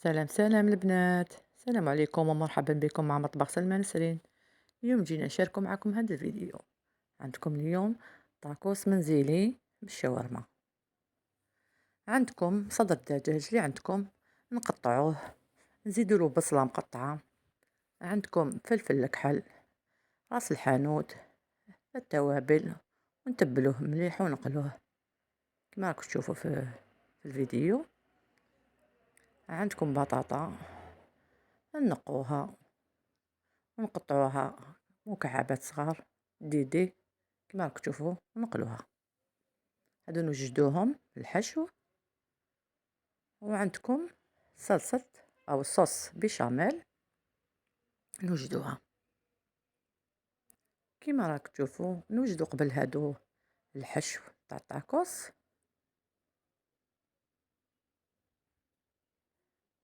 سلام سلام البنات، السلام عليكم ومرحبا بكم مع مطبخ سلمى نسرين. اليوم جينا نشارك معكم هذا الفيديو. عندكم اليوم طاكوس منزلي بالشاورما. عندكم صدر دجاج اللي عندكم نقطعوه، نزيدوا له بصلة مقطعة، عندكم فلفل الكحل، راس الحانوت، التوابل، ونتبلوه مليح ونقلوه كما راكم تشوفوا في الفيديو. عندكم بطاطا نقوها ونقطعوها مكعبات صغار ديدي كما راكم تشوفوا ونقلوها. هادو نوجدوهم الحشو. وعندكم صلصة او صوص بيشاميل نوجدوها كما راكم تشوفوا. نوجدو قبل هادو الحشو تاع الطاكوس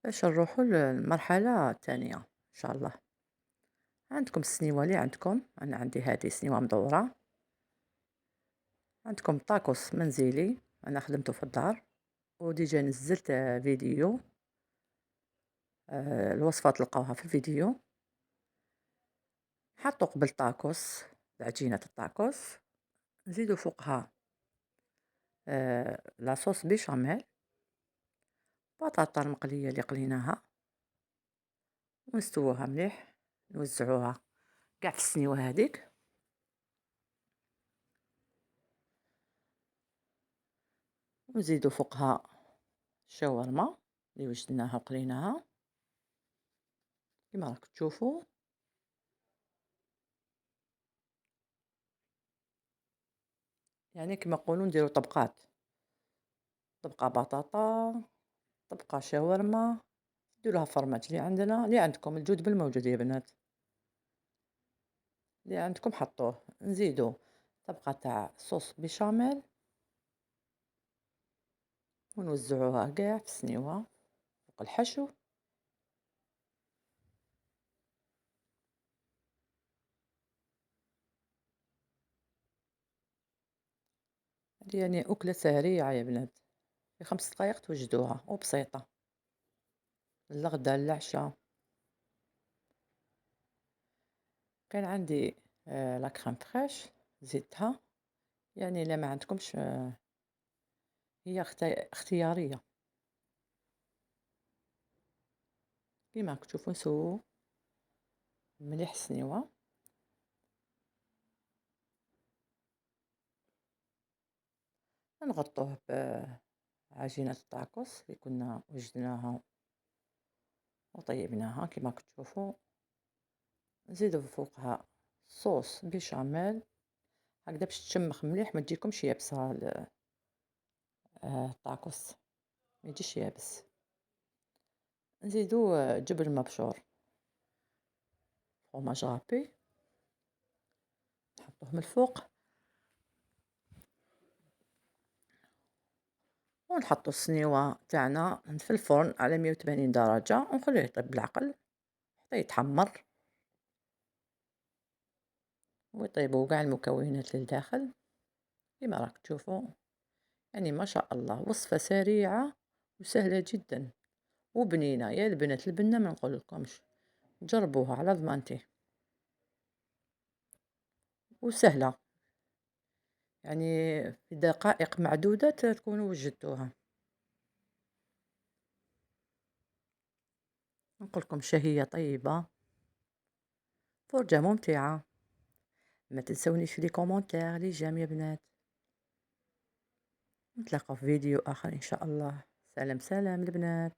باش نروحوا للمرحلة الثانية ان شاء الله. عندكم السنيوة اللي عندكم، انا عندي هذه سنيوة مدورة. عندكم طاكوس منزلي انا خدمته في الدار، وديجا نزلت فيديو. الوصفة تلقاوها في الفيديو. حطوا قبل طاكوس عجينة الطاكوس، نزيدوا فوقها لاصوص بيشاميل، بطاطا المقلية اللي قليناها، ونستووها مليح، نوزعوها كاع في السنيوة هذيك. ونزيدوا فوقها الشاورما اللي وجدناها وقليناها كما راكم تشوفوا. يعني كما نقولوا نديروا طبقات، طبقة بطاطا، طبقة شاورما، ديروها فرماج اللي عندنا اللي عندكم. الجود بالموجود يا بنات، اللي عندكم حطوه. نزيدو طبقة تاع صوص بيشاميل ونوزعوها كاع في السنيوة فوق الحشو. هذه يعني أكلة سريعة يا بنات، في 5 دقائق توجدوها وبسيطة للغدا العشاء. كان عندي لا كريم فريش زدتها، يعني إلا ما عندكمش هي اختيارية. كيما راكم تشوفوا نسوو مليح السنيوة. نغطوه بعجينة الطاكوس اللي كنا وجدناها وطيبناها كيما راكم تشوفوا. نزيدو فوقها صوص بيشاميل هكذا باش تشمخ مليح، ما تجيكمش يابسة الطاكوس، ما يجيش يابس. نزيدو جبن مبشور، فرماج غابي، نحطوه من الفوق، ونحطو السنيوة تاعنا في الفرن على 180 درجة ونخليه يطيب بالعقل حتى يتحمر ويطيبوا كاع المكونات للداخل كما راك تشوفوا. يعني ما شاء الله وصفة سريعة وسهلة جدا وبنينة يا البنات. البنة ما نقول لكمش، جربوها على ضمانتي، وسهلة يعني في دقائق معدودة تكونوا وجدتوها. نقول لكم شهية طيبة، فرجة ممتعة. ما تنسونيش في لي كومونتير لي جام يا بنات. نتلاقاو في فيديو آخر إن شاء الله. سلام سلام البنات.